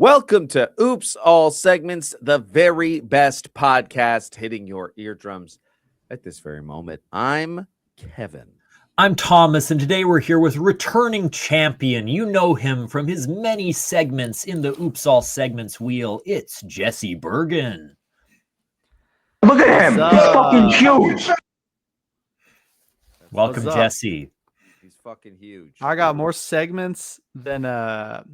Welcome to Oops All Segments, the very best podcast hitting your eardrums at this very moment. I'm Kevin. I'm Thomas, and today we're here with returning champion. You know him from his many segments in the Oops All Segments wheel. It's Jesse Bergen. Look at him. He's fucking huge. Welcome, Jesse. He's fucking huge. I got more segments than a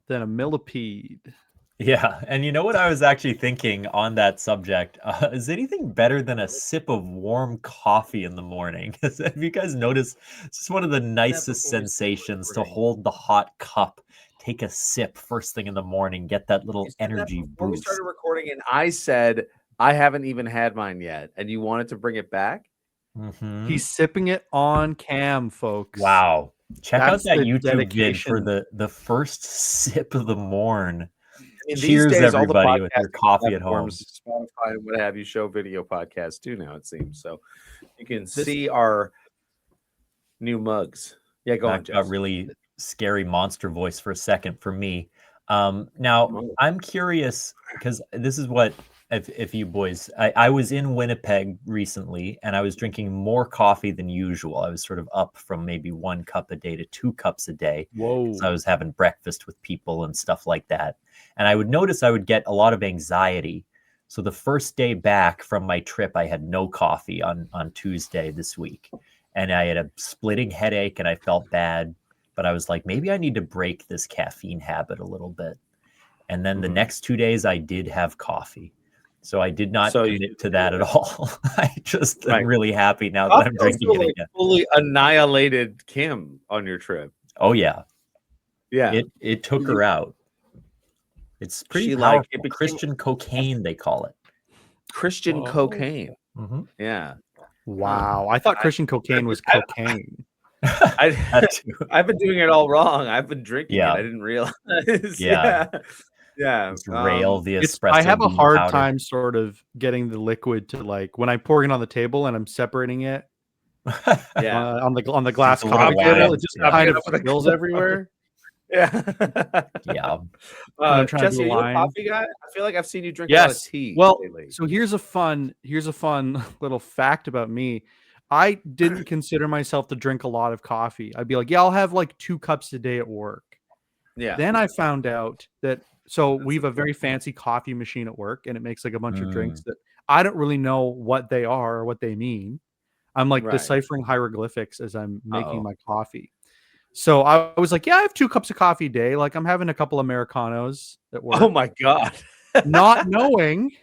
millipede. Yeah, and you know what I was actually thinking on that subject? Is anything better than a sip of warm coffee in the morning? Have you guys noticed? It's just one of the nicest sensations to hold the hot cup, take a sip first thing in the morning, get that little energy before boost. We started recording, and I said I haven't even had mine yet, and you wanted to bring it back. Mm-hmm. He's sipping it on cam, folks. Wow. Check out that YouTube vid for the first sip of the morn. Cheers, days, everybody, with your coffee at home. Spotify and what have you show video podcasts too now, it seems. So you can see our new mugs. Yeah, go on, Jess. Got really scary monster voice for a second for me. Now, I'm curious, because this is what, if you boys, I was in Winnipeg recently, and I was drinking more coffee than usual. I was sort of up from maybe 1 cup a day to 2 cups a day. Whoa! So I was having breakfast with people and stuff like that. And I would notice I would get a lot of anxiety. So the first day back from my trip, I had no coffee on Tuesday this week. And I had a splitting headache and I felt bad. But I was like, maybe I need to break this caffeine habit a little bit. And then the next 2 days, I did have coffee. So I did not commit to that at all. I just am really happy now that I'm drinking it again. Fully annihilated Kim on your trip. Oh, yeah. Yeah. It took her out. It's pretty powerful. Christian cocaine, they call it. Christian cocaine. Mm-hmm. Yeah. Wow. I thought Christian cocaine was cocaine. I've been doing it all wrong. I've been drinking it. I didn't realize. Yeah. Rail the espresso. I have a hard time sort of getting the liquid to, like, when I'm pouring it on the table and I'm separating it on the glass coffee table, it just kind of spills everywhere. Yeah. Jesse, are you a coffee guy? I feel like I've seen you drink a lot of tea. Well, lately. So here's a fun little fact about me. I didn't consider myself to drink a lot of coffee. I'd be like, yeah, I'll have like 2 cups a day at work. Yeah. Then I found out that we have a very fancy coffee machine at work, and it makes like a bunch of drinks that I don't really know what they are or what they mean. I'm like deciphering hieroglyphics as I'm making my coffee. So I was like, yeah, I have 2 cups of coffee a day. Like, I'm having a couple Americanos at work. Oh my God. Not knowing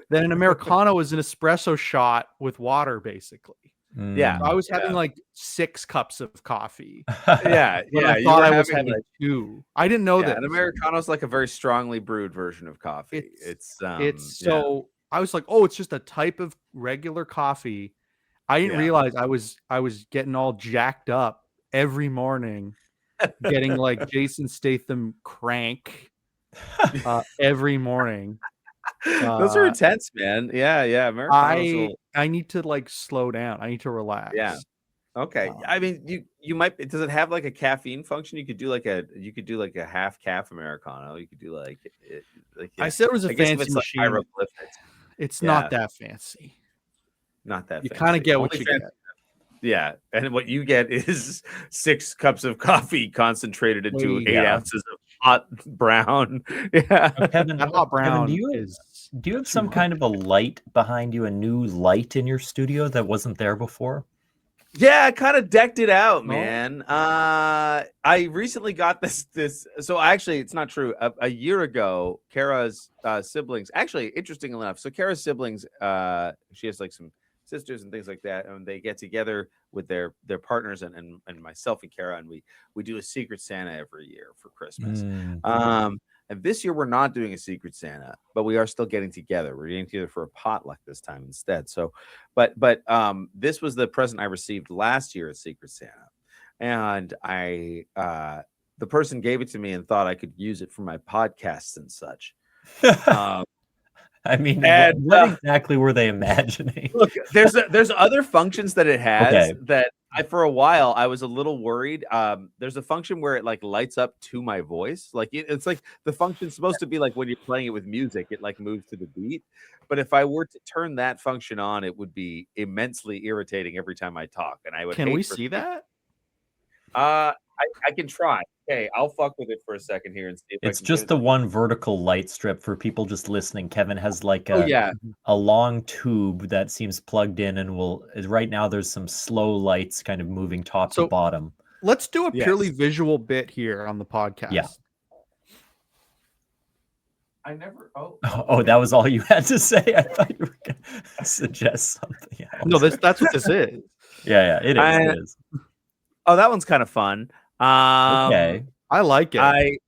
that an Americano is an espresso shot with water, basically. Yeah. So I was having like 6 cups of coffee. Yeah. I thought I was having 2. I didn't know that. An Americano is like a very strongly brewed version of coffee. So I was like, oh, it's just a type of regular coffee. I didn't realize I was getting all jacked up every morning, getting like Jason Statham crank every morning. Those are intense, man. Yeah. I need to like slow down. I need to relax. Yeah. Okay. I mean, you might. Does it have like a caffeine function? You could do like a half calf Americano. You could do like I said it was a fancy machine. Like it's not that fancy. Not that you fancy. Kind of get what you get. Yeah, and what you get is 6 cups of coffee concentrated into 8 ounces of hot brown. Yeah, Kevin, hot brown. Kevin, do you have some kind of a light behind you? A new light in your studio that wasn't there before? Yeah, I kind of decked it out, man. I recently got this. So actually, it's not true. A year ago, Kara's siblings. Actually, interestingly enough, so Kara's siblings. She has like some sisters and things like that, and they get together with their partners and myself and Kara, and we do a Secret Santa every year for Christmas. And this year we're not doing a Secret Santa, but we are still getting together. We're getting together for a potluck this time instead. So, but this was the present I received last year at Secret Santa, and the person gave it to me and thought I could use it for my podcasts and such. I mean, what exactly were they imagining? Look, there's other functions that it has that for a while I was a little worried. There's a function where it like lights up to my voice. Like it's like the function's supposed to be like when you're playing it with music, it like moves to the beat. But if I were to turn that function on, it would be immensely irritating every time I talk, and I would. Can we see that? I can try. Okay, I'll fuck with it for a second here and see if It's I can just the one vertical light strip for people just listening. Kevin has like a long tube that seems plugged in and right now there's some slow lights kind of moving top to bottom. Let's do a purely visual bit here on the podcast. Yeah. I never. Oh, that was all you had to say? I thought you were going to suggest something else. No, that's what this is. Yeah, it is. Oh, that one's kind of fun. Okay. I like it.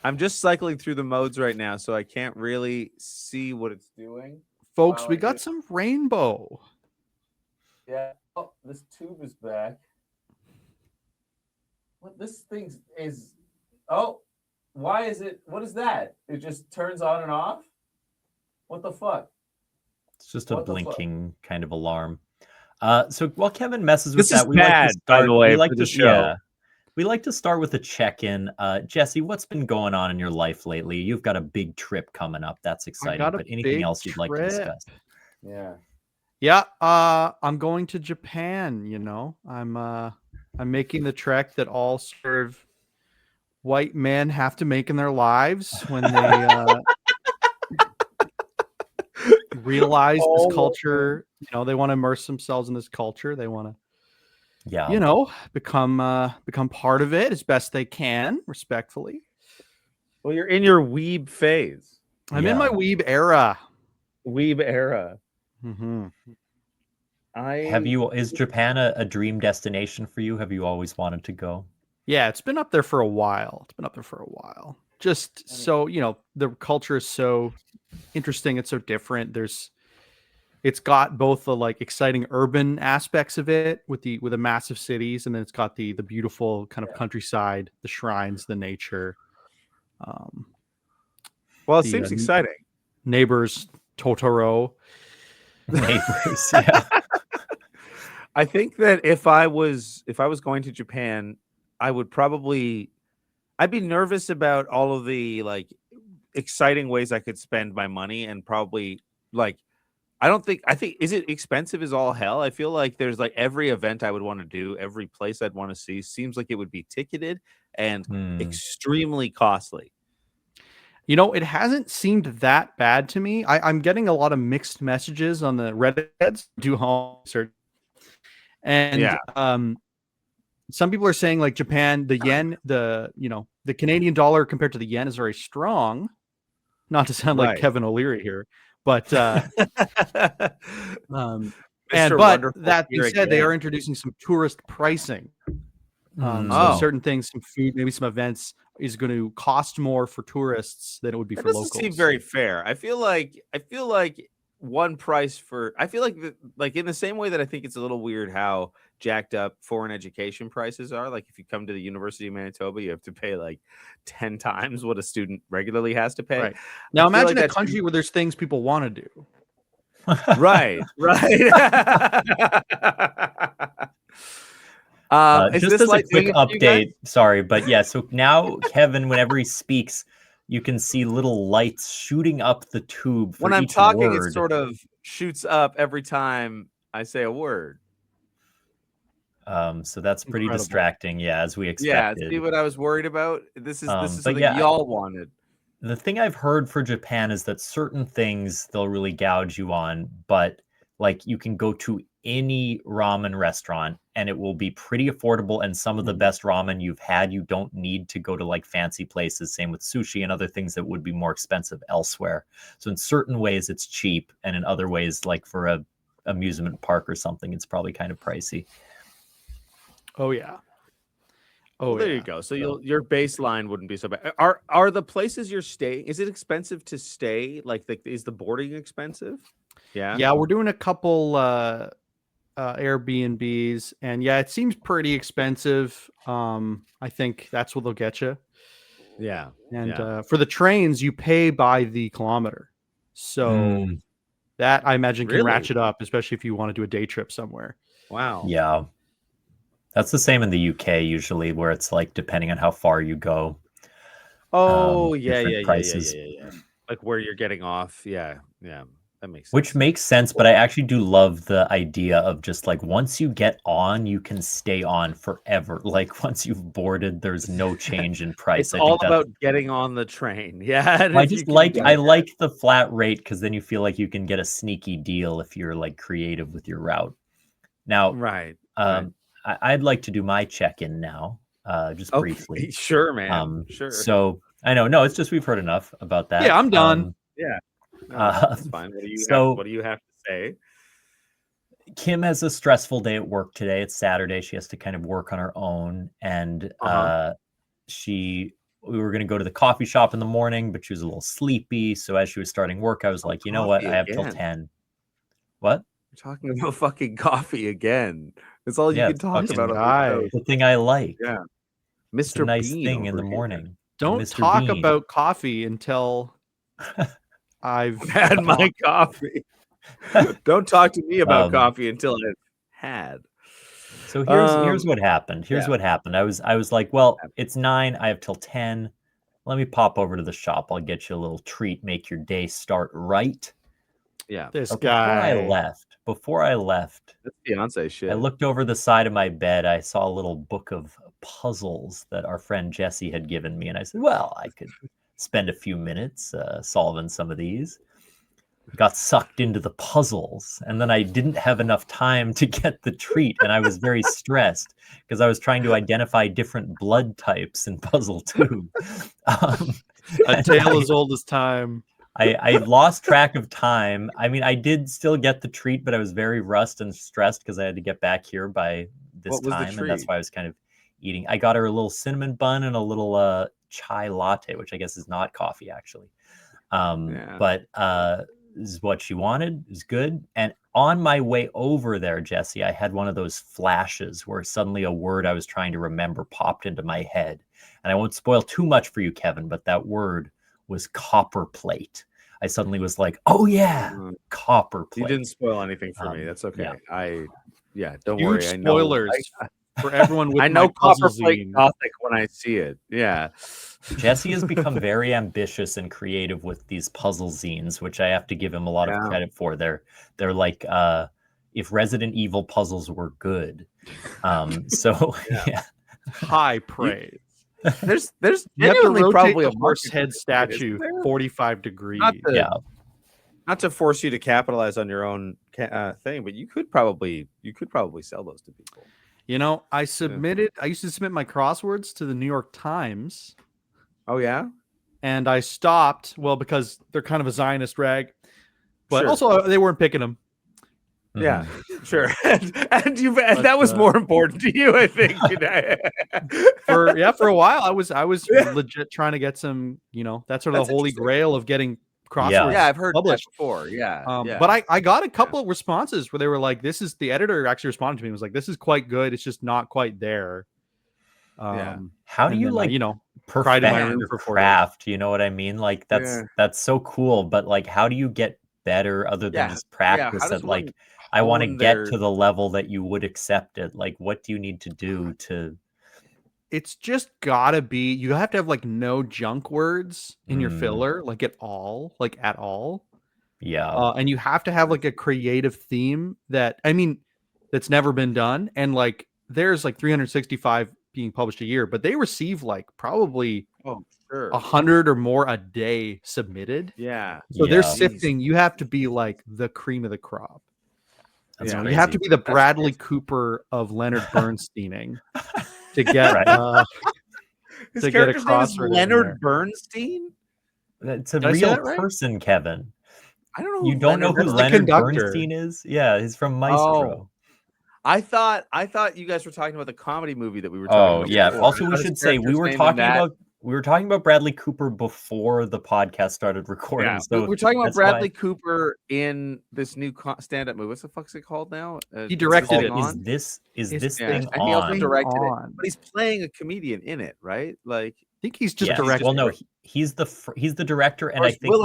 I'm just cycling through the modes right now, so I can't really see what it's doing. Folks, we got some rainbow. Yeah. Oh, this tube is back. What this thing is? Oh, why is it? What is that? It just turns on and off? What the fuck? It's just a blinking kind of alarm. So while Kevin messes with this that, we like to start, by the way, we like to show. Yeah, we like to start with a check-in. Jesse, what's been going on in your life lately? You've got a big trip coming up. That's exciting. But anything else you'd like to discuss? Yeah. I'm going to Japan. You know, I'm making the trek that all sort of white men have to make in their lives when they realize this culture. You know, they want to immerse themselves in this culture. They want to, you know, become part of it as best they can, respectfully. Well, you're in your weeb phase. I'm in my weeb era. Mm-hmm. Is Japan a dream destination for you? Have you always wanted to go? Yeah, it's been up there for a while. Just so, you know, the culture is so interesting. It's so different. It's got both the like exciting urban aspects of it with the massive cities, and then it's got the beautiful kind of countryside, the shrines, the nature. Well, it seems exciting. Neighbors, Totoro. Neighbors, yeah. I think that if I was going to Japan, I'd be nervous about all of the like exciting ways I could spend my money, and probably like I think is it expensive as all hell? I feel like there's like every event I would want to do, every place I'd want to see seems like it would be ticketed and extremely costly. You know, it hasn't seemed that bad to me. I'm getting a lot of mixed messages on the Reddit. Do home research, and some people are saying like Japan, the yen, the Canadian dollar compared to the yen is very strong. Not to sound like Kevin O'Leary here, but that being said, they are introducing some tourist pricing. So certain things, some food, maybe some events is going to cost more for tourists than it would be for locals. Seem very fair. I feel like one price for. I feel like in the same way that I think it's a little weird how jacked up foreign education prices are. Like if you come to the University of Manitoba, you have to pay like 10 times what a student regularly has to pay. Right. Now imagine a country where there's things people want to do. Right. Just as a quick update, sorry, but yeah, so now Kevin, whenever he speaks, you can see little lights shooting up the tube. When I'm talking, it sort of shoots up every time I say a word. So that's pretty distracting, as we expected. Yeah, see what I was worried about? This is something y'all wanted. The thing I've heard for Japan is that certain things they'll really gouge you on, but like you can go to any ramen restaurant and it will be pretty affordable, and some of the best ramen you've had. You don't need to go to like fancy places. Same with sushi and other things that would be more expensive elsewhere. So in certain ways it's cheap, and in other ways, like for a amusement park or something, it's probably kind of pricey. Oh yeah. Well, there you go. So your baseline wouldn't be so bad. Are the places you're staying? Is it expensive to stay? Like, is the boarding expensive? Yeah, we're doing a couple Airbnbs, and it seems pretty expensive. I think that's what they'll get you. Yeah, and for the trains, you pay by the kilometer, so that I imagine can ratchet up, especially if you want to do a day trip somewhere. Wow. Yeah. That's the same in the UK usually, where it's like depending on how far you go. Oh, yeah, different prices. yeah. Like where you're getting off. Yeah. That makes sense. Which makes sense, but I actually do love the idea of just like once you get on, you can stay on forever. Like once you've boarded, there's no change in price. It's all about getting on the train. Yeah. and I if you just can like get I it. like the flat rate because then you feel like you can get a sneaky deal if you're like creative with your route. Now, Right. I'd like to do my check-in now, just Okay. briefly. Sure, man. Sure. So I know, no, it's just we've heard enough about that. Yeah, I'm done. Yeah. No, that's fine. What do you have to say? Kim has a stressful day at work today. It's Saturday. She has to kind of work on her own, and we were going to go to the coffee shop in the morning, but she was a little sleepy. So as she was starting work, I was like, you know what? I have till 10. What? You're talking about fucking coffee again. That's all you can it's talk fucking about. guy. The thing I like. Yeah. It's Mr. a nice Bean thing in the over here. morning. Don't Mr. talk Bean. about coffee until I've Had my coffee. Don't talk to me about coffee until I've had. So here's what happened. Here's what happened. I was like, well, it's 9. I have till 10. Let me pop over to the shop. I'll get you a little treat. Make your day start right. Yeah. This But guy. Before I left, That's Beyonce shit. I looked over the side of my bed. I saw a little book of puzzles that our friend Jesse had given me, and I said, well, I could spend a few minutes solving some of these. Got sucked into the puzzles, and then I didn't have enough time to get the treat, and I was very stressed because I was trying to identify different blood types in Puzzle 2. A tale as old as time. I lost track of time. I mean, I did still get the treat, but I was very rushed and stressed because I had to get back here by this time, and that's why I was kind of eating. I got her a little cinnamon bun and a little chai latte, which I guess is not coffee, actually. But this is what she wanted. It was good. And on my way over there, Jesse, I had one of those flashes where suddenly a word I was trying to remember popped into my head. And I won't spoil too much for you, Kevin, but that word was copper plate. I suddenly was like, oh yeah, copper plate. You didn't spoil anything for me. That's okay. Don't Huge worry. I know. spoilers for everyone with I know my copper puzzle plate zine. Gothic when I see it. Yeah. Jesse has become very ambitious and creative with these puzzle zines, which I have to give him a lot of credit for. They're like if Resident Evil puzzles were good. High praise. There's You have to genuinely rotate probably the a horse market head statue 45 degrees. Not to force you to capitalize on your own thing, but you could probably sell those to people. You know, I used to submit my crosswords to the New York Times. Oh yeah? And I stopped, well, because they're kind of a Zionist rag, but Sure. also they weren't picking them. Yeah, sure. and that was more important to you, I think. For a while, I was legit trying to get some, that's sort of the holy grail of getting crosswords. Yeah, I've heard published that before. Yeah, But I got a couple of responses where they were like, "This is," the editor actually responded to me and was like, "This is quite good. It's just not quite there." How do you cried in my perfect room your for 4 craft? You know what I mean? Like that's so cool. But like, how do you get better other than just practice at like? I want to get to the level that you would accept it. Like, what do you need to do to? It's just gotta be. You have to have like no junk words in your filler, like at all. Yeah. And you have to have like a creative theme that's never been done. And like, there's like 365 being published a year, but they receive like probably 100 or more a day submitted. Yeah. So they're sifting. You have to be like the cream of the crop. That's you have to be the Bradley Cooper of Leonard Bernsteining to get to get a crossword. Leonard Bernstein? It's a real person, Kevin. I don't know. You don't know who Leonard Bernstein is? Yeah, he's from Maestro. Oh. I thought you guys were talking about the comedy movie that we were talking about. Yeah. Before. Also, we should say we were talking about Bradley Cooper before the podcast started recording. Yeah. So we're talking about Bradley Cooper in this new stand-up movie. What's the fuck's it called now? He directed it. Is this thing on? He also directed it, but he's playing a comedian in it, right? Like, I think he's just directing. Well, no, he's the director, and I think Will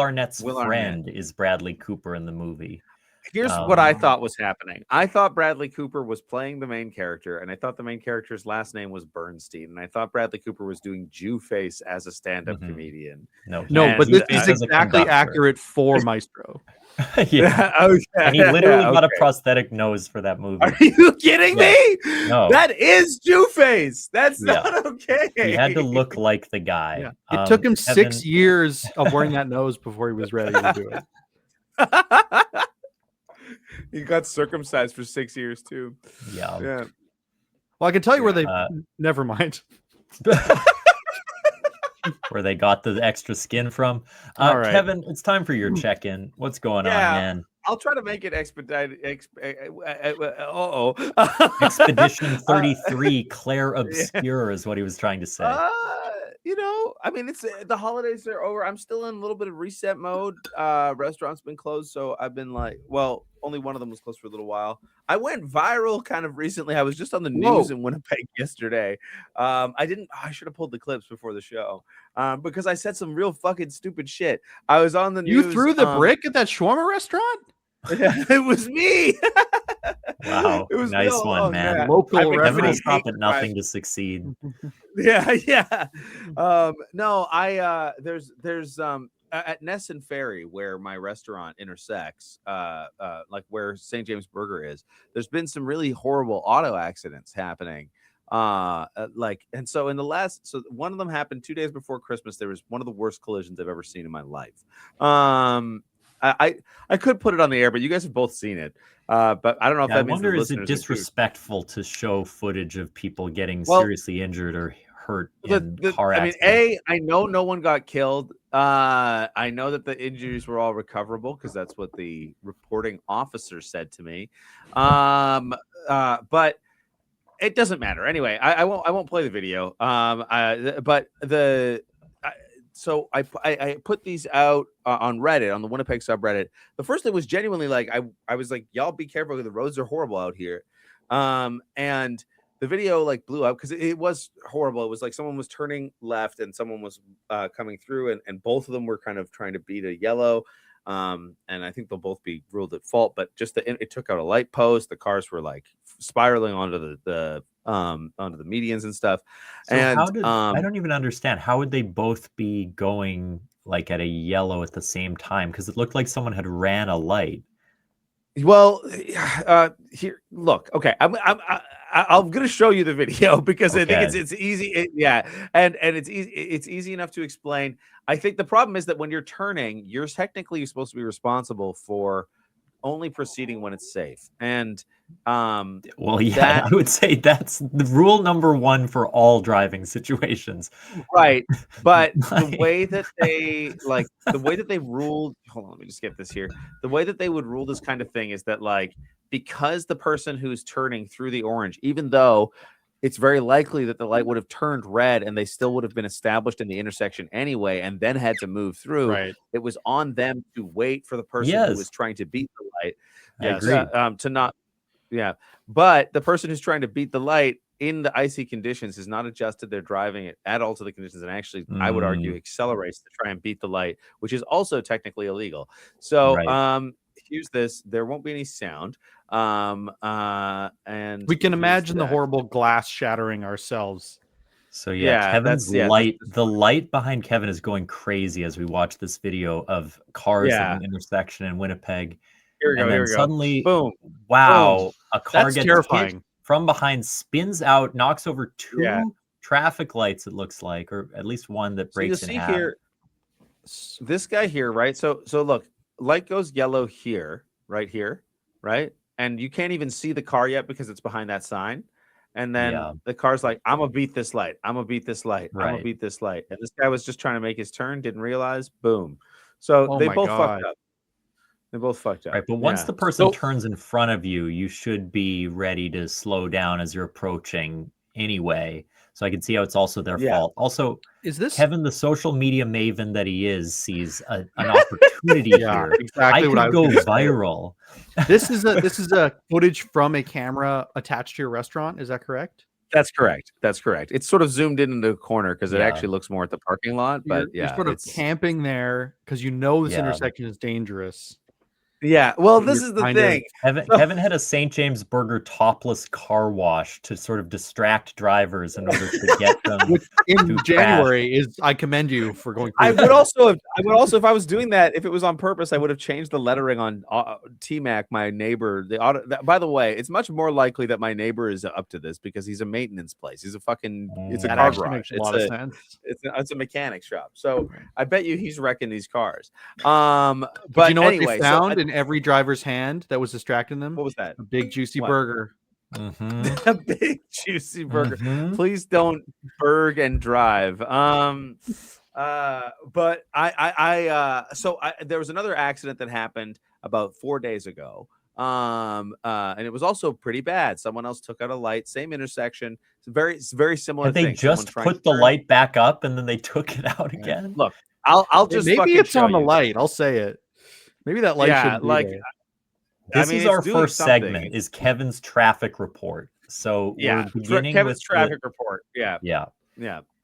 Arnett's friend is Bradley Cooper in the movie. Here's what I thought was happening. I thought Bradley Cooper was playing the main character, and I thought the main character's last name was Bernstein, and I thought Bradley Cooper was doing Jew face as a stand-up comedian. No, but this Jew is face as a exactly conductor. accurate for Maestro. Yeah. Oh, And he literally got a prosthetic nose for that movie. Are you kidding me? No. That is Jew face. That's not okay. He had to look like the guy. Yeah. It took him 6 years of wearing that nose before he was ready to do it. He got circumcised for 6 years too. Yeah. Well, I can tell you where they. Never mind. Where they got the extra skin from. All right. Kevin, it's time for your check-in. What's going on, man? I'll try to make it expedited. Expedition 33, Claire Obscure is what he was trying to say. I mean, it's the holidays are over. I'm still in a little bit of reset mode. Restaurants been closed, so I've been like, well, only one of them was closed for a little while. I went viral kind of recently. I was just on the news in Winnipeg yesterday. I should have pulled the clips before the show because I said some real fucking stupid shit. I was on the news. You threw the brick at that shawarma restaurant? It was me. Wow, it was nice one, man. Yeah. Local Kevin will reference. stop at nothing to succeed. Yeah. No, there's at Ness and Ferry where my restaurant intersects, like where St. James Burger is. There's been some really horrible auto accidents happening. And so one of them happened 2 days before Christmas. There was one of the worst collisions I've ever seen in my life. I could put it on the air, but you guys have both seen it. But I don't know if that means the is it listeners disrespectful to show footage of people getting seriously injured or hurt in car accidents? I mean, I know no one got killed. I know that the injuries were all recoverable because that's what the reporting officer said to me. But it doesn't matter anyway. I won't play the video. So I put these out on Reddit, on the Winnipeg subreddit. The first thing was genuinely like, I was like, y'all be careful, the roads are horrible out here. And the video like blew up because it was horrible. It was like someone was turning left and someone was coming through and both of them were kind of trying to beat a yellow. And I think they'll both be ruled at fault, but just it took out a light post. The cars were like spiraling onto the medians and stuff. So and I don't even understand. How would they both be going like at a yellow at the same time? Because it looked like someone had ran a light. Well, here, look. Okay, I'm going to show you the video because I think it's easy. And it's easy. It's easy enough to explain. I think the problem is that when you're turning, you're technically supposed to be responsible for only proceeding when it's safe. And I would say that's the rule number one for all driving situations. Right. But the way that they ruled, hold on, let me just get this here. The way that they would rule this kind of thing is that like, because the person who's turning through the orange, even though it's very likely that the light would have turned red and they still would have been established in the intersection anyway and then had to move through. Right. It was on them to wait for the person who was trying to beat the light. I agree. But the person who's trying to beat the light in the icy conditions has not adjusted their driving at all to the conditions and actually, I would argue, accelerates to try and beat the light, which is also technically illegal. So here's this. There won't be any sound. And we can imagine the horrible glass shattering ourselves. So Kevin's light, the light behind Kevin is going crazy as we watch this video of cars in an intersection in Winnipeg. Here we go. Suddenly, boom! Wow, boom. A car That's gets terrifying. hit from behind, spins out, knocks over two traffic lights. It looks like, or at least one that breaks in half. Here, this guy here, right? So look, light goes yellow here, right here, right? And you can't even see the car yet because it's behind that sign. And then the car's like, I'm gonna beat this light. I'm gonna beat this light. I'm gonna beat this light. And this guy was just trying to make his turn, didn't realize. Boom. So they both fucked up. They both fucked up. Right, but once the person turns in front of you, you should be ready to slow down as you're approaching anyway. So I can see how it's also their fault. Also, is this Kevin, the social media maven that he is, sees an opportunity here? Exactly. I could go viral. This is a footage from a camera attached to your restaurant. Is that correct? That's correct. It's sort of zoomed in into a corner because it actually looks more at the parking lot. But you're sort of camping there because you know this intersection is dangerous. Yeah. Well, You're this is the kind of- thing. Kevin had a St. James Burger topless car wash to sort of distract drivers in order to get them in to January is I commend you for going. I through would that. also, if I was doing that, if it was on purpose, I would have changed the lettering on T-Mac, my neighbor. By the way, it's much more likely that my neighbor is up to this because he's a maintenance place. He's a fucking, it's a That car actually garage. makes a lot of sense. It's a mechanic shop. So I bet you he's wrecking these cars. But But you know anyway, what they found in every driver's hand that was distracting them? what was that? A big juicy What? burger. A big juicy burger. Mhm. Please don't burg and drive. But there was another accident that happened about 4 days ago. And it was also pretty bad. Someone else took out a light, same intersection. It's very similar. Had they thing. Someone just trying put to the turn. light back up and then they took it out again? Look, I'll just Maybe fucking it's show on the you. light. I'll say it. Maybe that light Yeah, should be like there. This is it's our doing first something. segment, is Kevin's traffic report. So Yeah, we're beginning Kevin's with traffic report. Yeah, Yeah.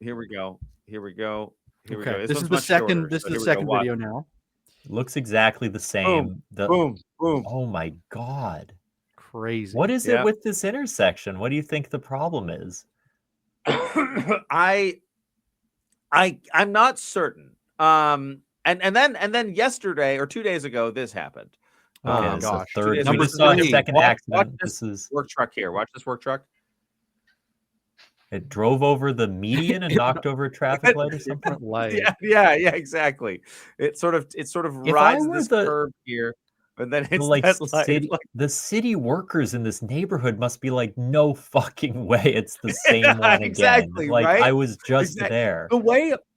Here we go. Here we go. Okay. This one's is the much second. shorter, This so is the here we go. second Watch. video now. Looks exactly the same. Boom. Oh my God. Crazy. What is Yeah. it with this intersection? What do you think the problem is? I'm not certain. And then yesterday or 2 days ago, this happened. Oh Okay, my this is gosh. the third. This We is just saw a three. second Watch accident. this This is work truck here. Watch this work truck. it drove over the median and knocked over a traffic light or something. Different light. Yeah, exactly. It sort of If I rides were this the- curve here, and then it's Like that light. city, the city workers in this neighborhood must be like, no fucking way, it's the same Yeah, one exactly, again. Like right? I was just Exactly. there. The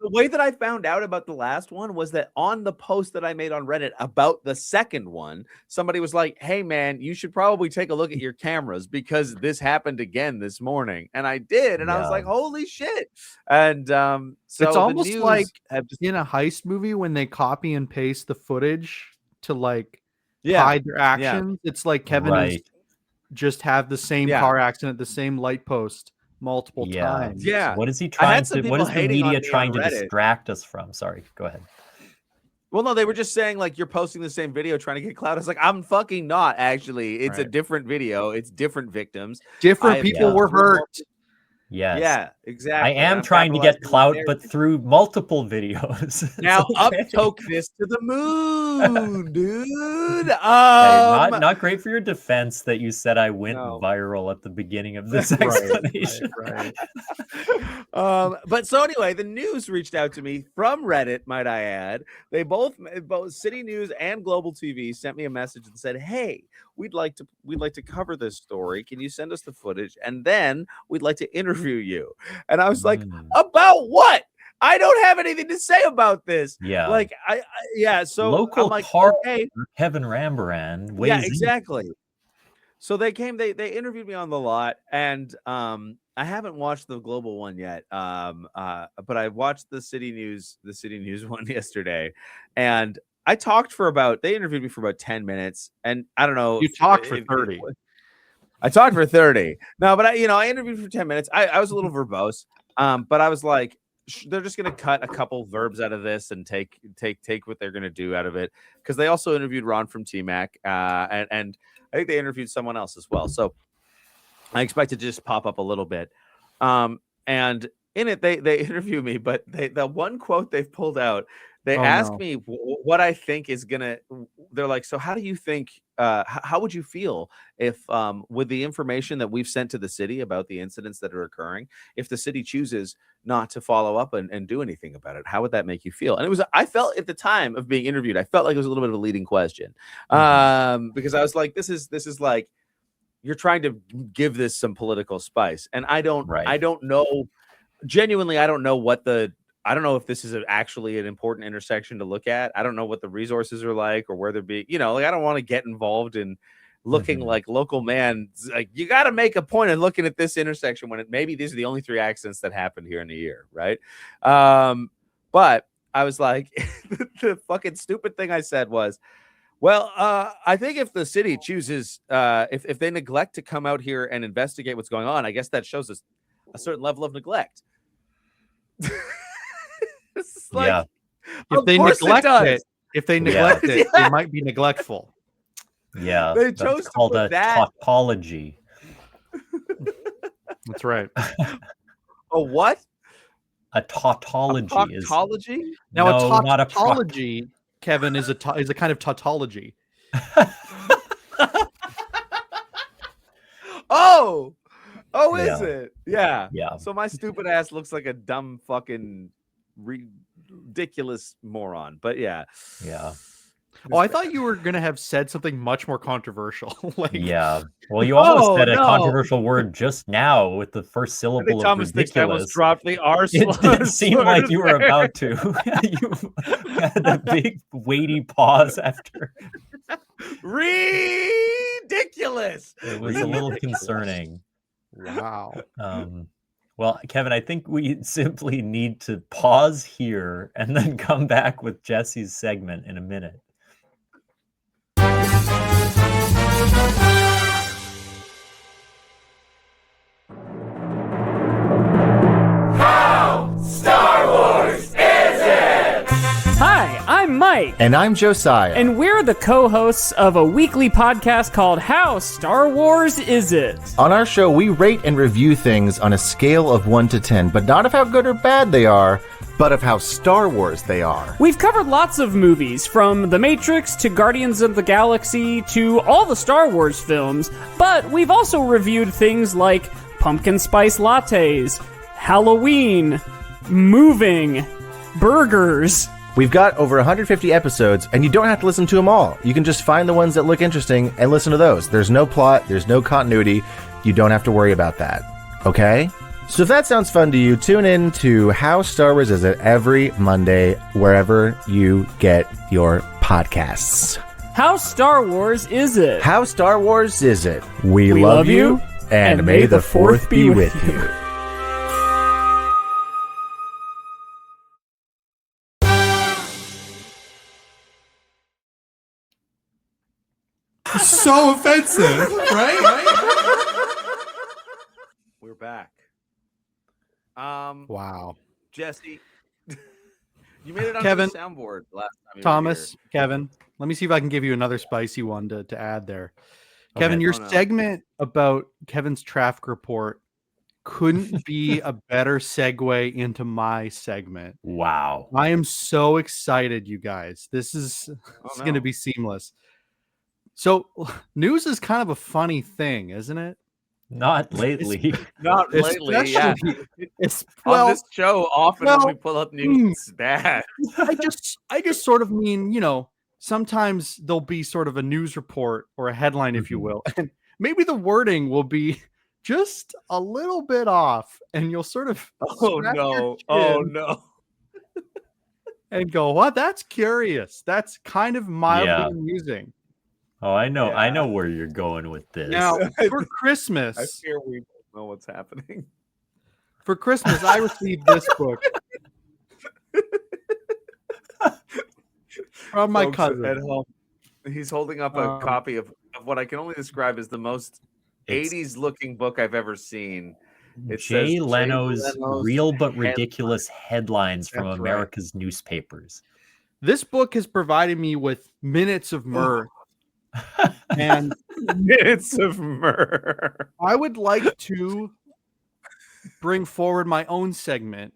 way that I found out about the last one was that on the post that I made on Reddit about the second one, somebody was like, "Hey man, you should probably take a look at your cameras because this happened again this morning." And I did, and I was Yeah. like, "Holy shit!" And so It's the almost news like have just, in a heist movie when they copy and paste the footage to like yeah, hide their actions. It's like Kevin is Right. just have the same Yeah. car accident, the same light post multiple Yeah. times. yeah. What is he I trying had some to? What people is the hating on media me on trying to Reddit. distract us from? Sorry, go ahead. Well, no, they were just saying like you're posting the same video trying to get clout. I was like, I'm fucking not actually. It's a Right. different video. It's different victims. Different I- people yeah. were hurt. Yes. Yeah, exactly. I am I'm trying to get capitalizing on clout, the but through multiple videos. It's Now okay. uptoke this to the moon, dude. Hey, not great for your defense that you said I went No. viral at the beginning of this Right, explanation. right. But so anyway, the news reached out to me from Reddit, might I add. They both City News and Global TV sent me a message and said, "Hey, we'd like to cover this story. Can you send us the footage? And then we'd like to interview you." And I was like, "About what? I don't have anything to say about this." Yeah. Like so Local I'm like, car okay. Kevin Ramberran weighs Yeah, in. exactly. So they interviewed me on the lot, and I haven't watched the global one yet. But I watched the City News one yesterday, and they interviewed me for about 10 minutes, and I don't know. You talked for 30. I talked for 30. No, but I interviewed for 10 minutes. I was a little verbose, but I was like, they're just gonna cut a couple verbs out of this and take what they're gonna do out of it, because they also interviewed Ron from T-Mac, and I think they interviewed someone else as well. So I expect it to just pop up a little bit. And in it, they interview me, but the one quote they've pulled out, they ask me what I think is gonna. They're like, "So how do you think? How would you feel if, with the information that we've sent to the city about the incidents that are occurring, if the city chooses not to follow up and do anything about it? How would that make you feel?" And I felt at the time of being interviewed, I felt like it was a little bit of a leading question, because I was like, this is like you're trying to give this some political spice, and I don't know. Genuinely, I don't know if this is actually an important intersection to look at. I don't know what the resources are like or where they're being, I don't want to get involved in looking like local man. Like, you got to make a point of looking at this intersection when maybe these are the only 3 accidents that happened here in a year. Right. But I was like, the fucking stupid thing I said was, well, I think if the city chooses, if they neglect to come out here and investigate what's going on, I guess that shows us a certain level of neglect. It's like, Yeah. If they neglect it, they might be neglectful. Yeah, They that's chose to called put a that. tautology. That's right. A what? A A tautology is proctology? Now no, a not a proc. tautology, Kevin, is a kind of tautology. Oh, is Yeah. it? Yeah. Yeah. So my stupid ass looks like a dumb fucking ridiculous moron. But yeah. Yeah. Oh, I thought you were gonna have said something much more controversial. Like, Yeah. Well, you almost Oh, said a no. conversial word just now with the first I syllable think of Thomas thinks I almost ridiculous. dropped the R It did seem slur like you were there. about to. You had a big weighty pause after. Ridiculous. It was a little concerning. wow. Well, Kevin, I think we simply need to pause here and then come back with Jesse's segment in a minute. Hi, I'm Mike, And I'm Josiah. and we're the co-hosts of a weekly podcast called How Star Wars Is It? On our show, we rate and review things on a scale of 1 to 10, but not of how good or bad they are, but of how Star Wars they are. We've covered lots of movies, from The Matrix to Guardians of the Galaxy to all the Star Wars films, but we've also reviewed things like pumpkin spice lattes, Halloween, moving, burgers. We've got over 150 episodes, and you don't have to listen to them all. You can just find the ones that look interesting and listen to those. There's no plot, there's no continuity. You don't have to worry about that. Okay? So if that sounds fun to you, tune in to How Star Wars Is It every Monday, wherever you get your podcasts. How Star Wars Is It? How Star Wars Is It? We love love you, you, and may the fourth be with you. So offensive, right? We're back. Wow. Jesse, you made it on Kevin, the soundboard last time. Thomas, Kevin, let me see if I can give you another spicy one to add there. Kevin, your Oh, no. segment about Kevin's traffic report couldn't be a better segue into my segment. Wow. I am so excited, you guys. This is going to be seamless. So, news is kind of a funny thing, isn't it? Not lately. Not lately. Yeah. It's On this show, often when well, we pull up news, it's bad. I just sort of mean, sometimes there'll be sort of a news report or a headline, if you will, and maybe the wording will be just a little bit off, and you'll sort of scratch your chin and go, "What? That's curious. That's kind of mildly amusing." Oh, I know. Yeah. I know where you're going with this. Now, for Christmas, I fear we don't know what's happening. For Christmas, I received this book from my Folks cousin. at home. He's holding up a copy of what I can only describe as the most It's 80s looking book I've ever seen. It Jay says Leno's Real But Headlines. Ridiculous Headlines from That's right. America's Newspapers. This book has provided me with minutes of mirth. And Minutes of myrrh. I would like to bring forward my own segment.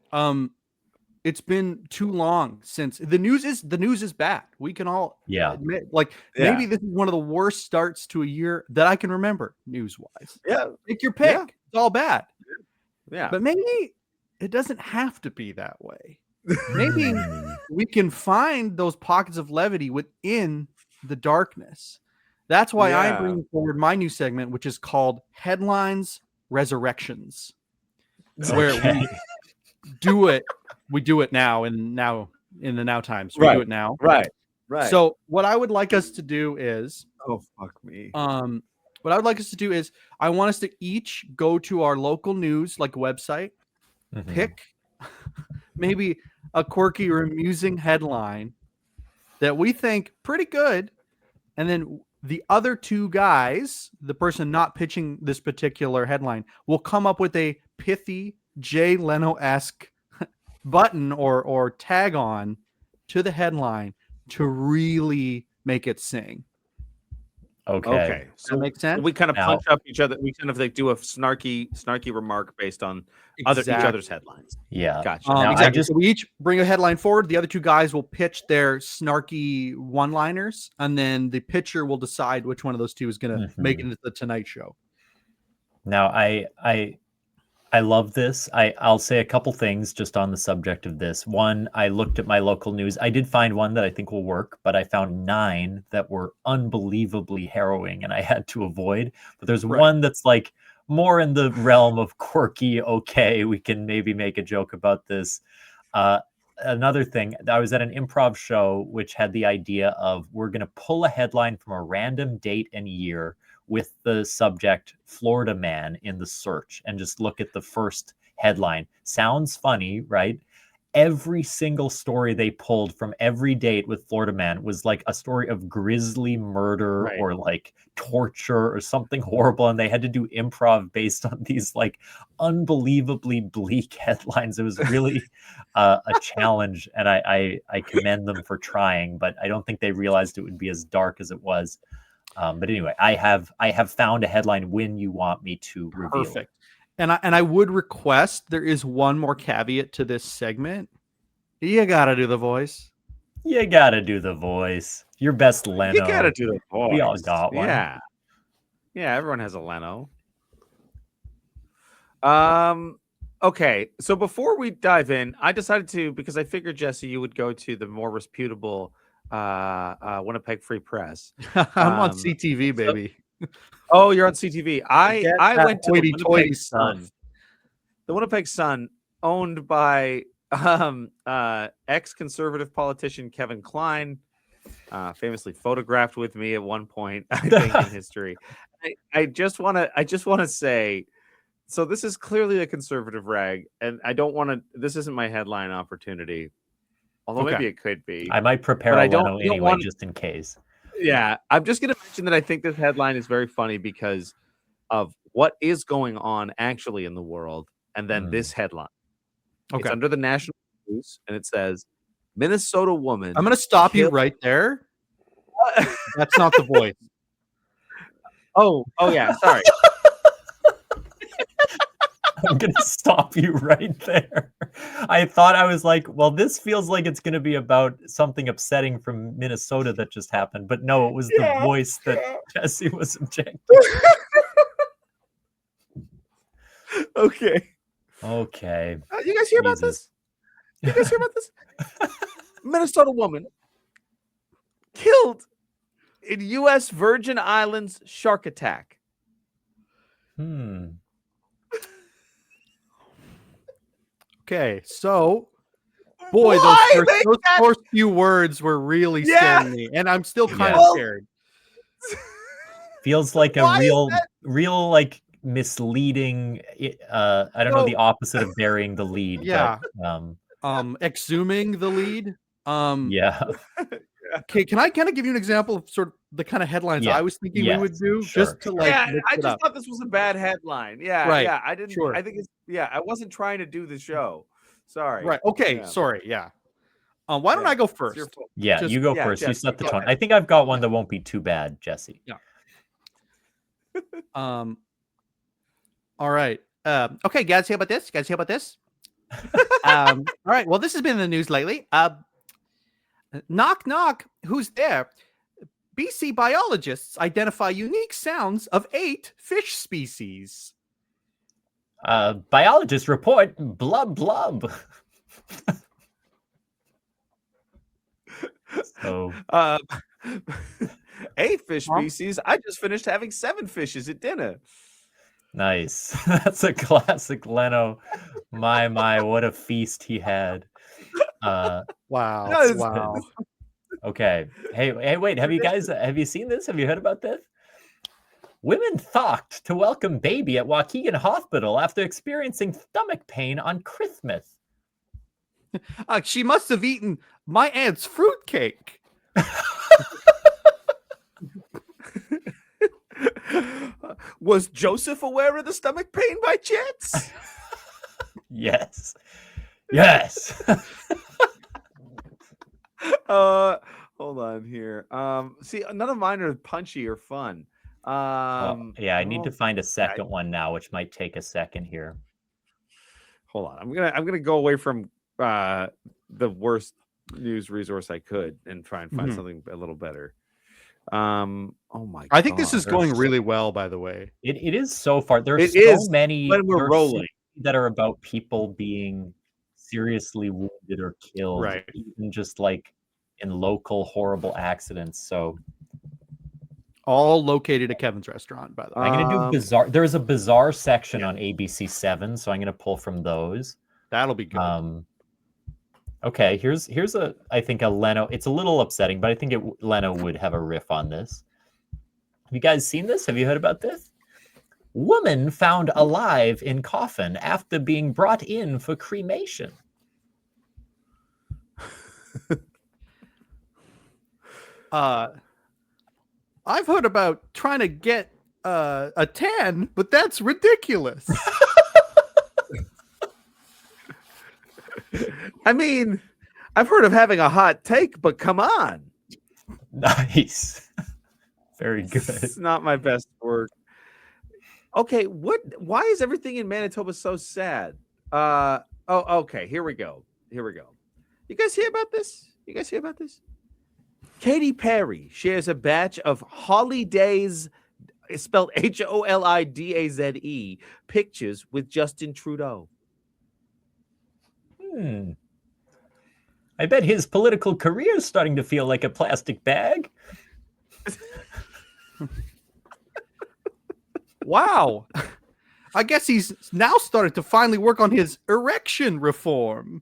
It's been too long since the news is bad. We can all admit, maybe this is one of the worst starts to a year that I can remember news-wise. Yeah. Take your pick. Yeah. It's all bad. Yeah. But maybe it doesn't have to be that way. Maybe we can find those pockets of levity within the darkness. That's why I'm bringing forward my new segment, which is called Headlines Resurrections, where we do it now in the now times. We do it now. Right. So what I would like us to do is, oh fuck me. what I would like us to do is I want us to each go to our local news website, pick maybe a quirky or amusing headline that we think pretty good, and then the other two guys, the person not pitching this particular headline, will come up with a pithy Jay Leno-esque button or tag on to the headline to really make it sing. Okay. So that makes sense. we kind of Now- punch up each other. We kind of like do a snarky remark based on each other's headlines. Yeah. Gotcha. Now, Exactly. So we each bring a headline forward. The other two guys will pitch their snarky one-liners, and then the pitcher will decide which one of those two is going to make it into the Tonight Show. Now, I love this. I'll say a couple things just on the subject of this. One, I looked at my local news. I did find one that I think will work, but I found 9 that were unbelievably harrowing and I had to avoid. But there's one that's like more in the realm of quirky. Okay, we can maybe make a joke about this. Another thing, I was at an improv show which had the idea of we're going to pull a headline from a random date and year with the subject Florida man in the search and just look at the first headline. Sounds funny, right? Every single story they pulled from every date with Florida man was like a story of grisly murder or like torture or something horrible. And they had to do improv based on these like unbelievably bleak headlines. It was really a challenge. And I commend them for trying, but I don't think they realized it would be as dark as it was. But anyway, I have found a headline when you want me to reveal. Perfect. And I would request there is one more caveat to this segment. You gotta do the voice. You gotta do the voice. Your best Leno. You gotta do the voice. We all got one. Yeah, everyone has a Leno. Okay, so before we dive in, I decided to, because I figured, Jesse, you would go to the more reputable Winnipeg Free Press. I'm on CTV, baby. Oh, you're on CTV. I went to the hoity-toity Winnipeg Sun. The Winnipeg Sun, owned by ex-conservative politician Kevin Kline, famously photographed with me at one point, I think, in history. I just want to say, so this is clearly a conservative rag, and I don't want to. This isn't my headline opportunity. Although maybe it could be. I might prepare a Leno anyway, just in case. Yeah, I'm just going to mention that I think this headline is very funny because of what is going on actually in the world. And then this headline. Okay. It's under the national news, and it says, Minnesota woman. I'm going to stop you right there. That's not the voice. Oh, yeah, sorry. I'm going to stop you right there. I thought, I was like, well, this feels like it's going to be about something upsetting from Minnesota that just happened. But no, it was the voice that Jesse was objecting. Okay. You guys hear about this? Minnesota woman killed in U.S. Virgin Islands shark attack. Okay, so boy, those first few words were really scaring me, and I'm still kind of scared. Feels like a real like misleading. I don't know, the opposite of burying the lead. Yeah. But, exhuming the lead. Yeah. Okay, can I kind of give you an example of sort of the kind of headlines I was thinking we would do, just to like? Yeah, I just thought this was a bad headline. Yeah, right. Yeah, I didn't. Sure. I think it's I wasn't trying to do the show. Sorry. Right. Okay. Sorry. Yeah. Why don't I go first? Yeah, you go first. You set the tone. I think I've got one that won't be too bad, Jesse. Yeah. All right. Okay, guys, how about this? All right. Well, this has been in the news lately. Knock, knock. Who's there? BC biologists identify unique sounds of 8 fish species. Biologists report blub blub. So 8 fish species. I just finished having 7 fishes at dinner. Nice. That's a classic Leno. My, what a feast he had. Wow. Okay. Hey, wait. Have you seen this? Have you heard about this? Women thought to welcome baby at Waukegan Hospital after experiencing stomach pain on Christmas. She must have eaten my aunt's fruitcake. Was Joseph aware of the stomach pain by chance? Yes. Hold on here. See, none of mine are punchy or fun. Yeah, I need to find a second okay. one now, which might take a second here. Hold on. I'm gonna go away from the worst news resource I could and try and find something a little better. Oh my! I think this is God. going really well, by the way. It is so far. There's It so is many when we're there are so rolling. many that are about people being seriously wounded or killed, Right. even just like in local horrible accidents. So All located at Kevin's restaurant, by the way. I'm gonna do bizarre. There's a bizarre section on ABC7, so I'm gonna pull from those. That'll be good. Okay, here's a I think a Leno. It's a little upsetting, but I think Leno would have a riff on this. Have you guys seen this? Have you heard about this? Woman found alive in coffin after being brought in for cremation. I've heard about trying to get a tan, but that's ridiculous. I mean, I've heard of having a hot take, but come on. Nice. Very good. It's not my best work. Okay, why is everything in Manitoba so sad? Okay, here we go. You guys hear about this? Katy Perry shares a batch of holidays, spelled HOLIDAZE, pictures with Justin Trudeau. I bet his political career is starting to feel like a plastic bag. Wow. I guess he's now started to finally work on his erection reform.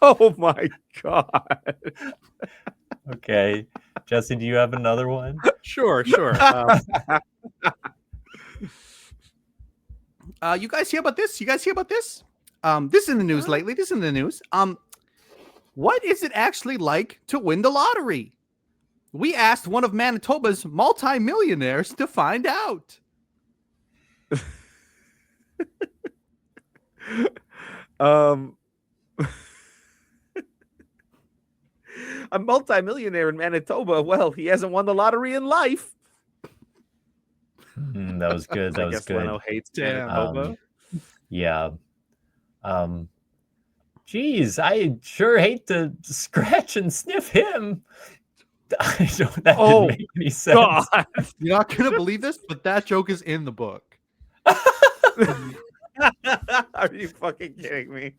Oh my God. Okay. Jesse, do you have another one? Sure. You guys hear about this? This is in the news lately. What is it actually like to win the lottery? We asked one of Manitoba's multimillionaires to find out. A multimillionaire in Manitoba. Well, he hasn't won the lottery in life. That was good. That I was guess good. Leno hates Manitoba. Yeah. Geez, I sure hate to scratch and sniff him. That didn't make any sense. God. You're not going to believe this, but that joke is in the book. Are you fucking kidding me?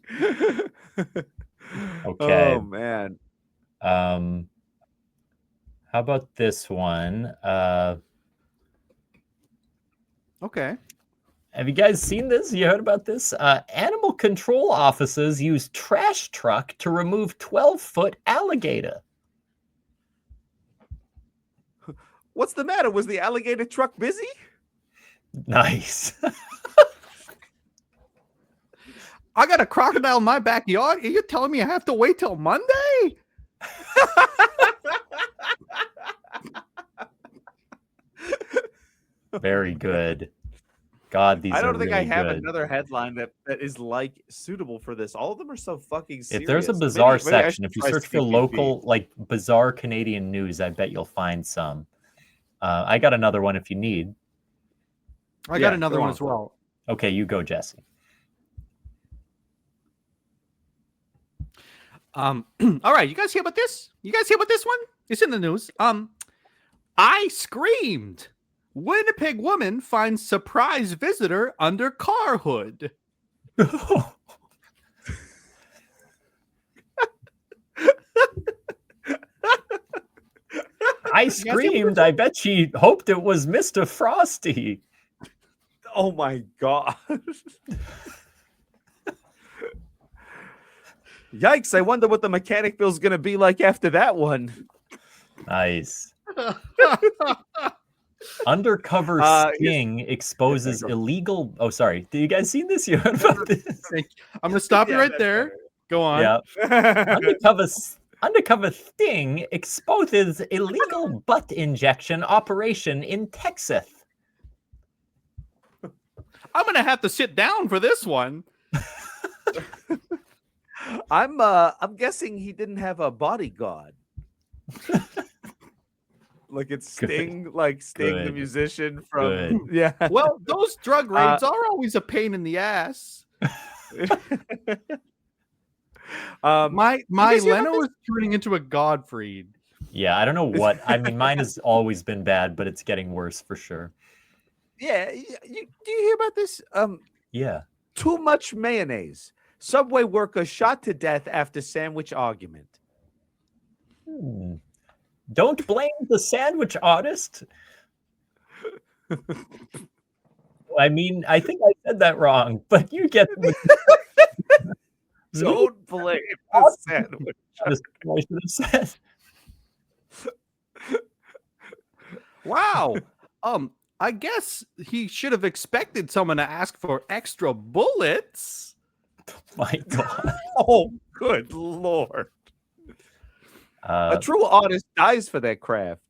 Okay. Oh, man. How about this one? Okay. Have you guys seen this? You heard about this? Animal control officers use trash truck to remove 12-foot alligator. What's the matter? Was the alligator truck busy? Nice. I got a crocodile in my backyard. Are you telling me I have to wait till Monday? Very good. God, these I don't are think really I have good. another headline that is like suitable for this. All of them are so fucking serious. If there's a bizarre Maybe I section, should if you try search for CPP. local, like bizarre Canadian news, I bet you'll find some. I got another one if you need. I got another one as well. Okay, you go, Jesse. All right, you guys hear about this? You guys hear about this one? It's in the news. I screamed. Winnipeg woman finds surprise visitor under car hood. I screamed. I bet she hoped it was Mr. Frosty. Oh my God. Yikes, I wonder what the mechanic bill's going to be like after that one. Nice. Undercover sting exposes illegal. Oh, sorry. Did you guys see this? You heard about this? I'm going to stop you right there. Better. Go on. Yeah. Undercover sting exposes illegal butt injection operation in Texas. I'm going to have to sit down for this one. I'm guessing he didn't have a bodyguard. Like it's Sting, Sting the Good. musician from Good. yeah. Well, those drug raids are always a pain in the ass. My Leno is turning into a Godfried. Yeah, I don't know what. I mean, mine has always been bad, but it's getting worse for sure. Yeah, do you hear about this? Yeah. Too much mayonnaise. Subway worker shot to death after sandwich argument. Don't blame the sandwich artist. I mean, I think I said that wrong, but you get the Don't blame the sandwich. I should have said. Wow. I guess he should have expected someone to ask for extra bullets. My God. Oh, good Lord. A true artist dies for their craft.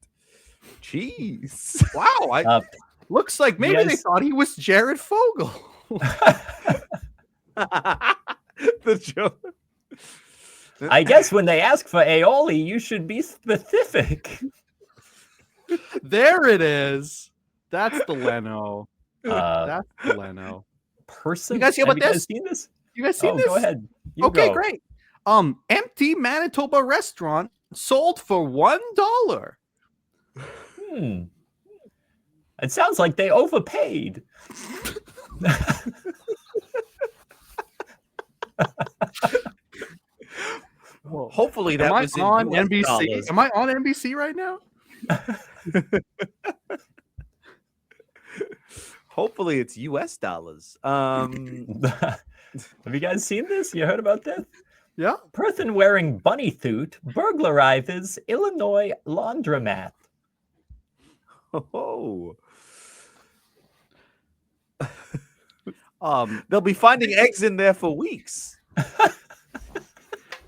Jeez. Wow. Looks like maybe they thought he was Jared Fogle. The joke. I guess when they ask for aioli, you should be specific. There it is. That's the Leno. That's the Leno. Person. You guys hear about this? Seen this? You guys seen this? Go ahead. You Okay, go. great. Empty Manitoba restaurant sold for $1. It sounds like they overpaid. Well, hopefully that was on in US NBC. dollars. Am I on NBC right now? Hopefully it's US dollars. Have you guys seen this? You heard about this? Yeah. Person wearing bunny suit burglarizes Illinois laundromat. Oh. They'll be finding eggs in there for weeks.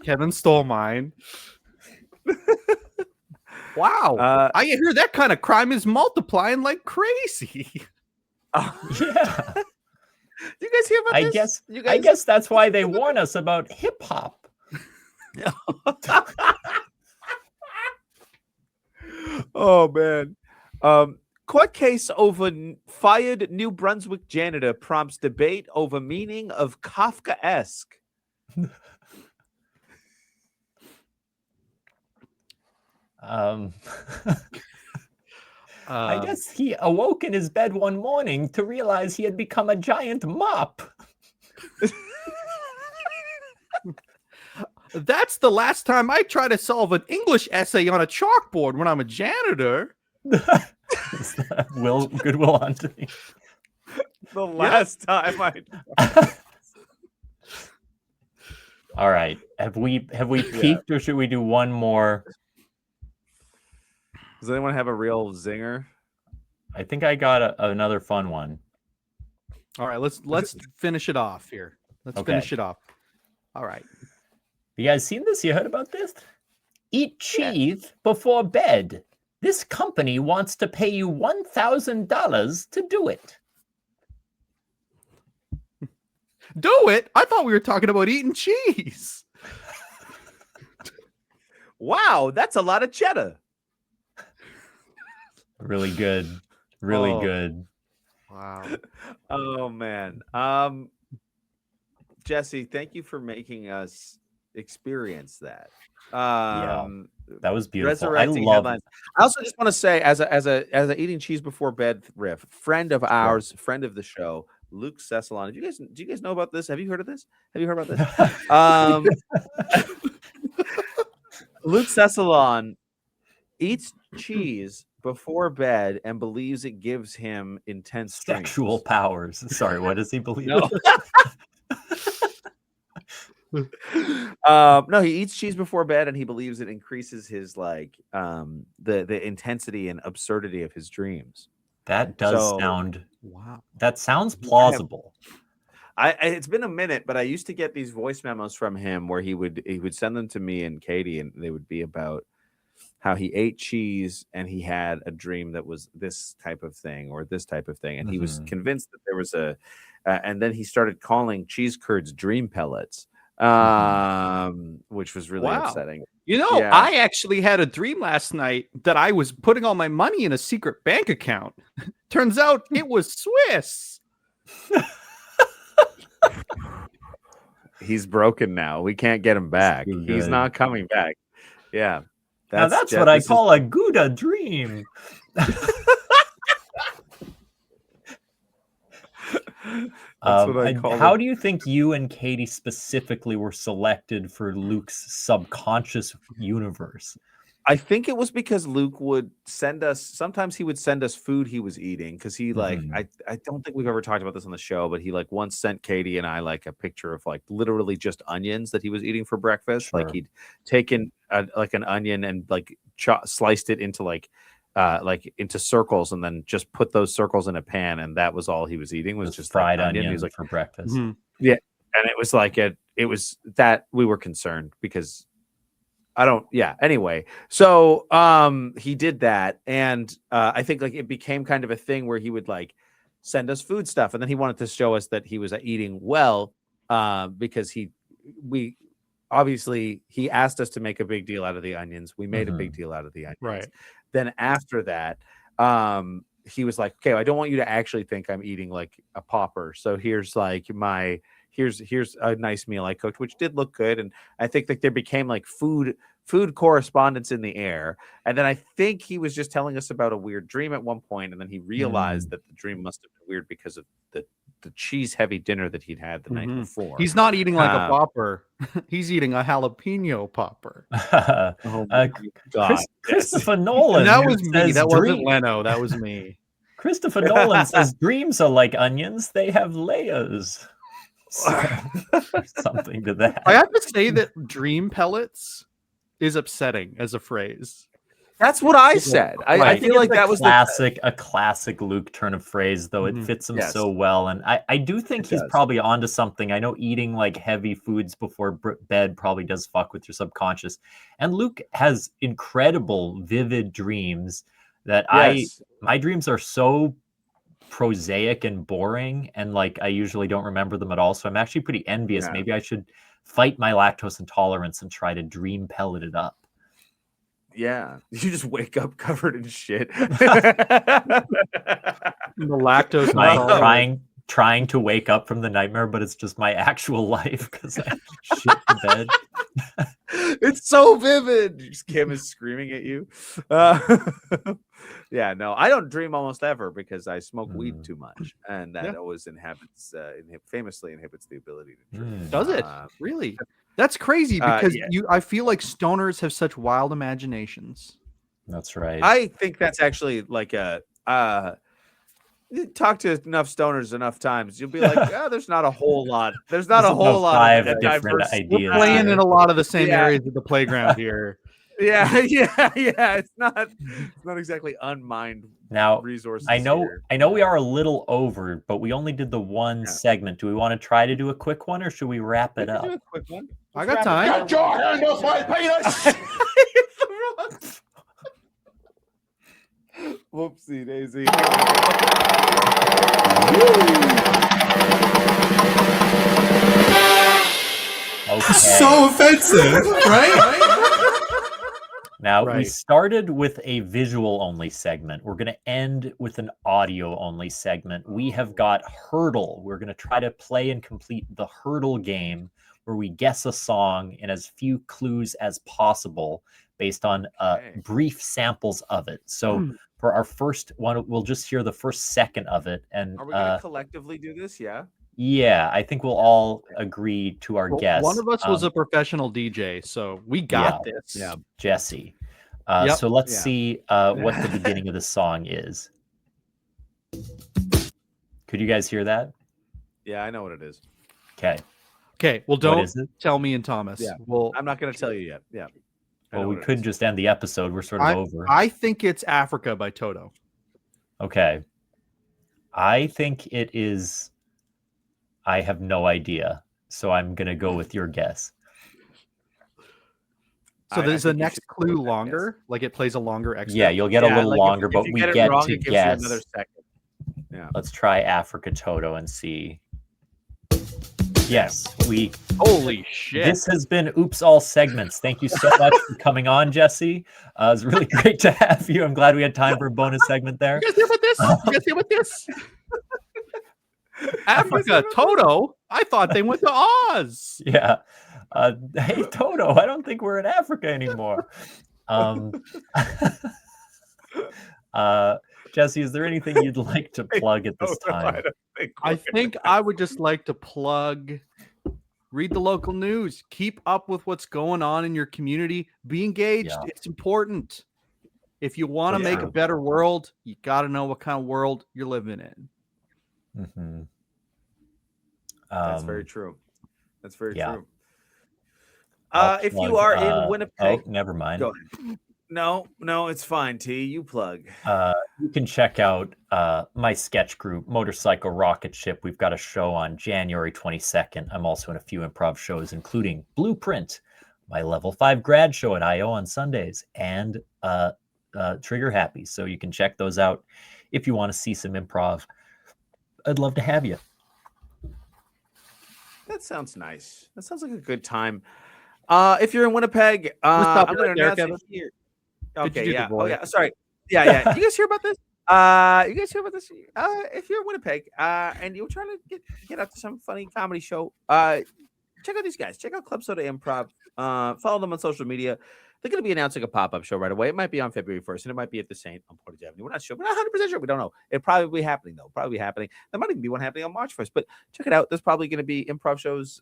Kevin stole mine. Wow. I hear that kind of crime is multiplying like crazy. Yeah. You guys hear about this? I guess that's why they warn us about hip hop. Oh man. Court case over fired New Brunswick janitor prompts debate over meaning of Kafkaesque. I guess he awoke in his bed one morning to realize he had become a giant mop. That's the last time I try to solve an English essay on a chalkboard when I'm a janitor. Goodwill Hunting. The last time I. All right. Have we peaked, or should we do one more? Does anyone have a real zinger? I think I got another fun one. All right, let's finish it off here. Let's finish it off. All right. You guys seen this? You heard about this? Eat cheese before bed. This company wants to pay you $1,000 to do it. Do it? I thought we were talking about eating cheese. Wow, that's a lot of cheddar. Really good. Really good. Wow. Oh man. Jesse, thank you for making us experience that. That was beautiful. Resurrecting headlines. I also just want to say, as a eating cheese before bed riff, friend of ours, friend of the show, Luke Cessalon. Do you guys know about this? Have you heard of this? Have you heard about this? Luke Cessalon eats cheese before bed and believes it gives him intense sexual powers. Sorry, what does he believe? No. No, he eats cheese before bed and he believes it increases his the intensity and absurdity of his dreams. That does sound wow. That sounds plausible. It's been a minute, but I used to get these voice memos from him where he would send them to me and Katie, and they would be about how he ate cheese and he had a dream that was this type of thing or this type of thing, and he was convinced that there was and then he started calling cheese curds dream pellets. which was really upsetting. You know, Yeah. I actually had a dream last night that I was putting all my money in a secret bank account. Turns out it was Swiss. He's broken now. We can't get him back. too He's good. not coming back. Yeah. Now that's Jeff- what I this is- call a Gouda dream. That's what I call How it. do you think you and Katie specifically were selected for Luke's subconscious universe? I think it was because Luke would send us. Sometimes he would send us food he was eating because he like. Mhm. I don't think we've ever talked about this on the show, but he like once sent Katie and I like a picture of like literally just onions that he was eating for breakfast. Like Sure. he'd taken like an onion and like sliced it into like into circles and then just put those circles in a pan, and that was all he was eating was just fried like, onion He was like, for breakfast. Mhm. and it was like it was that we were concerned because anyway, so he did that, and I think like it became kind of a thing where he would like send us food stuff, and then he wanted to show us that he was eating well because he asked us to make a big deal out of the onions. We made a big deal out of the onions. Right. Then after that he was like, okay, I don't want you to actually think I'm eating like a popper, so here's like here's a nice meal I cooked, which did look good. And I think that there became like food correspondence in the air. And then I think he was just telling us about a weird dream at one point, and then he realized that the dream must have been weird because of the cheese heavy dinner that he'd had the night before. He's not eating like a popper. He's eating a jalapeno popper. Oh my God. Yes. Christopher Nolan. And that was who me. says That wasn't dream- Leno. That was me. Christopher Nolan says dreams are like onions; they have layers. Something to that. I have to say that dream pellets is upsetting as a phrase. That's what I said. I Right. feel like It's that was a classic Luke turn of phrase, though it Mhm. fits him Yes. so well. And I do think It he's does. probably onto something. I know eating like heavy foods before bed probably does fuck with your subconscious. And Luke has incredible, vivid dreams that Yes. my dreams are so prosaic and boring, and like I usually don't remember them at all. So I'm actually pretty envious. Yeah. Maybe I should fight my lactose intolerance and try to dream pellet it up. Yeah. You just wake up covered in shit. The lactose. Trying to wake up from the nightmare, but it's just my actual life because I shit the bed. It's so vivid. Kim is screaming at you. Yeah, no, I don't dream almost ever because I smoke weed too much, and that always famously inhibits the ability to dream. Does it really? That's crazy because yeah. I feel like stoners have such wild imaginations. That's right. I think that's actually like a you talk to enough stoners enough times, you'll be like, there's not a whole lot. There's not There's a whole about lot five of different diverse. ideas. We're playing in a lot of the same Yeah. areas of the playground here. Yeah. It's not exactly unmined Now, resources. I know here. we are a little over, but we only did the one segment. Do we want to try to do a quick one, or should we wrap it We can up? do a quick one. I got time. Get your hand off my penis! Whoopsie daisy. Okay. So offensive, right? Now, we Right. started with a visual only segment. We're going to end with an audio only segment. We have got Heardle. We're going to try to play and complete the Heardle game where we guess a song in as few clues as possible based on Okay. brief samples of it. So for our first one, we'll just hear the first second of it. And Are we going to collectively do this? Yeah. yeah, I think we'll all agree to our Well, guess. one of us was a professional DJ, so we got this. Yeah. Jesse. Yep. So let's Yeah. see what the beginning of the song is. Could you guys hear that? Yeah, I know what it is. Okay. Okay, well, What don't is it? tell me and Thomas. Yeah. Well, I'm not going to tell you yet. Yeah. I Well, know we what it could is. just end the episode. We're sort of over. I think it's Africa by Toto. Okay. I think it is. I have no idea. So I'm going to go with your guess. So I there's the think you next should go clue with that longer, like it plays a longer extra. Yeah, you'll get a Yeah, little like longer, if but you we get it get wrong, to it gives you guess. another second. Yeah. Let's try Africa Toto and see. Yes, we. Holy shit! This has been Oops All Segments. Thank you so much for coming on, Jesse. It was really great to have you. I'm glad we had time for a bonus segment there. You guys hear about this? You guys hear about this? Africa, Toto. I thought they went to Oz. Yeah. Hey, Toto, I don't think we're in Africa anymore. Jesse, is there anything you'd like to plug at this time? I think I would just like to plug, read the local news, keep up with what's going on in your community, be engaged. Yeah. It's important. If you want to make a better world, you got to know what kind of world you're living in. Mm-hmm. That's very true. That's very true. If you plug, are in Winnipeg, never mind. go ahead. No, it's fine. T, you plug. You can check out my sketch group, Motorcycle Rocketship. We've got a show on January 22nd. I'm also in a few improv shows, including Blueprint, my level 5 grad show at IO on Sundays, and Trigger Happy. So you can check those out if you want to see some improv. I'd love to have you. That sounds nice. That sounds like a good time. If you're in Winnipeg, I'm going to announce it here. Okay, yeah. Oh, yeah. Sorry. Yeah. You guys hear about this? If you're in Winnipeg and you're trying to get out to some funny comedy show, check out these guys. Check out Club Soda Improv. Follow them on social media. They're going to be announcing a pop-up show right away. It might be on February 1st, and it might be at the Saint on Portage Avenue. We're not sure. We're not 100% sure. We don't know. It'll probably be happening, though. There might even be one happening on March 1st, but check it out. There's probably going to be improv shows.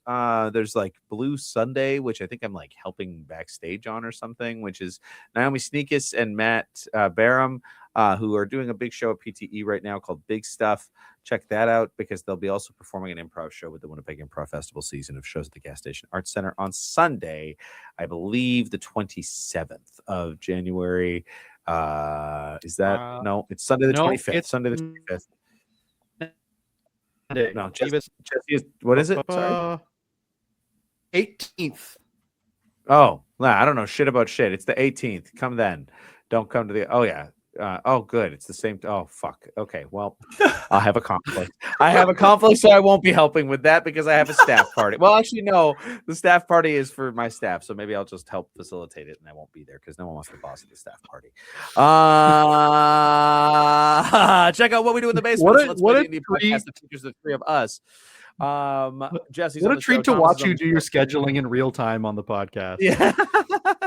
There's like Blue Sunday, which I think I'm like helping backstage on or something, which is Naomi Sneakus and Matt Barham, who are doing a big show at PTE right now called Big Stuff. Check that out because they'll be also performing an improv show with the Winnipeg Improv Festival season of shows at the Gas Station Arts Center on Sunday, I believe the 27th of January. Is that no? It's Sunday the 25th. It's Sunday the 25th. No, Jesse is, what is it? Sorry. 18th. Oh, I don't know shit about shit. It's the 18th. Come then. Don't come to the. Oh yeah. Oh, good. It's the same. Oh, fuck. Okay. Well, I'll have a conflict. So I won't be helping with that because I have a staff party. Well, actually, no. The staff party is for my staff, so maybe I'll just help facilitate it, and I won't be there because no one wants to boss at the staff party. Check out what we do in the basement. What a podcast that features the three of us. Jesse's what a treat to watch you do your scheduling in real time on the podcast. Yeah.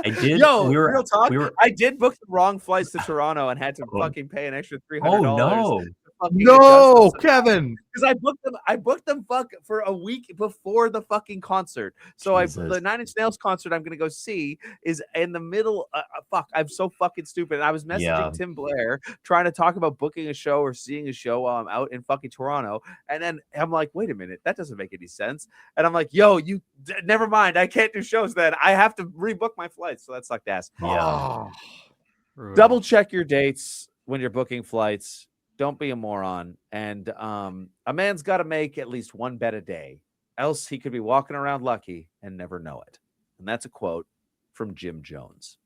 I did. Real talk. I did book the wrong flights to Toronto and had to fucking pay an extra $300. Oh no, Kevin! Because I booked them for a week before the fucking concert. So the 9 Inch Nails concert I'm gonna go see is in the middle. I'm so fucking stupid. And I was messaging Tim Blair trying to talk about booking a show or seeing a show while I'm out in fucking Toronto, and then I'm like, wait a minute, that doesn't make any sense. And I'm like, yo, never mind. I can't do shows then. I have to rebook my flights. So that sucked ass. Yeah. Double check your dates when you're booking flights. Don't be a moron. And a man's got to make at least one bet a day, else he could be walking around lucky and never know it. And that's a quote from Jim Jones.